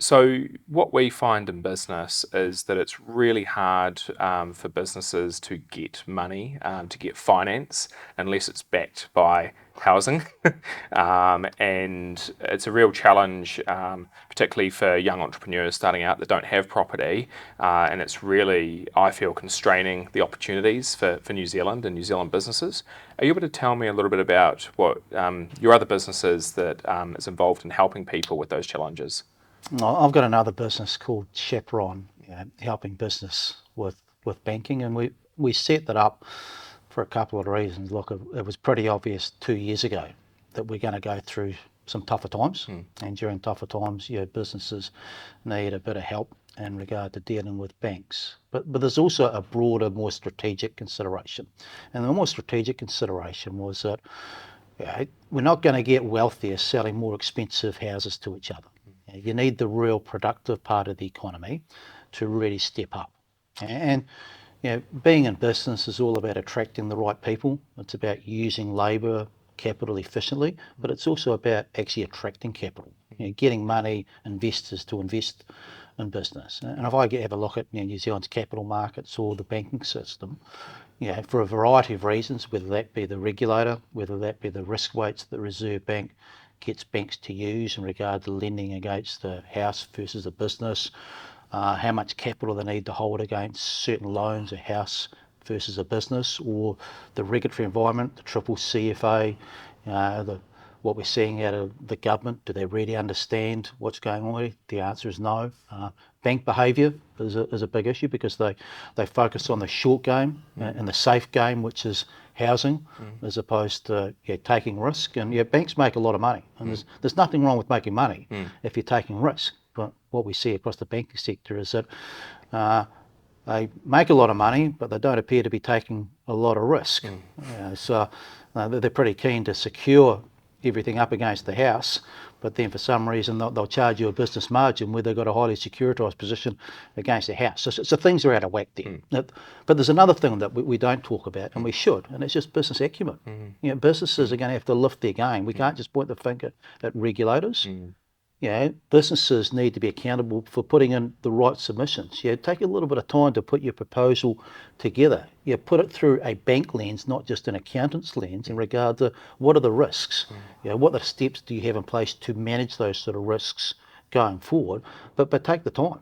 So what we find in business is that it's really hard for businesses to get money, to get finance, unless it's backed by housing. And it's a real challenge, particularly for young entrepreneurs starting out that don't have property. And it's really, I feel, constraining the opportunities for New Zealand and New Zealand businesses. Are you able to tell me a little bit about what your other businesses that is involved in helping people with those challenges? I've got another business called Chaperon, helping business with banking, and we set that up for a couple of reasons. Look, it was pretty obvious 2 years ago that we're going to go through some tougher times, and during tougher times, businesses need a bit of help in regard to dealing with banks. But there's also a broader, more strategic consideration, and the more strategic consideration was that we're not going to get wealthier selling more expensive houses to each other. You need the real productive part of the economy to really step up. And being in business is all about attracting the right people. It's about using labour capital efficiently, but it's also about actually attracting capital, getting money, investors to invest in business. And if I have a look at New Zealand's capital markets or the banking system, for a variety of reasons, whether that be the regulator, whether that be the risk weights that the Reserve Bank gets banks to use in regard to lending against the house versus a business, how much capital they need to hold against certain loans, a house versus a business, or the regulatory environment, the triple CFA, what we're seeing out of the government. Do they really understand what's going on here? The answer is no. Bank behaviour is a big issue because they focus on the short game and the safe game, which is housing, as opposed to taking risk. And banks make a lot of money, and there's nothing wrong with making money if you're taking risk. But what we see across the banking sector is that they make a lot of money, but they don't appear to be taking a lot of risk. So they're pretty keen to secure everything up against the house, but then for some reason they'll charge you a business margin where they've got a highly securitized position against the house. So things are out of whack there. But there's another thing that we don't talk about, and we should, and it's just business acumen. Businesses are going to have to lift their game. We can't just point the finger at regulators. Businesses need to be accountable for putting in the right submissions. Take a little bit of time to put your proposal together. Put it through a bank lens, not just an accountant's lens, in regard to what are the risks. What are the steps do you have in place to manage those sort of risks going forward? But take the time.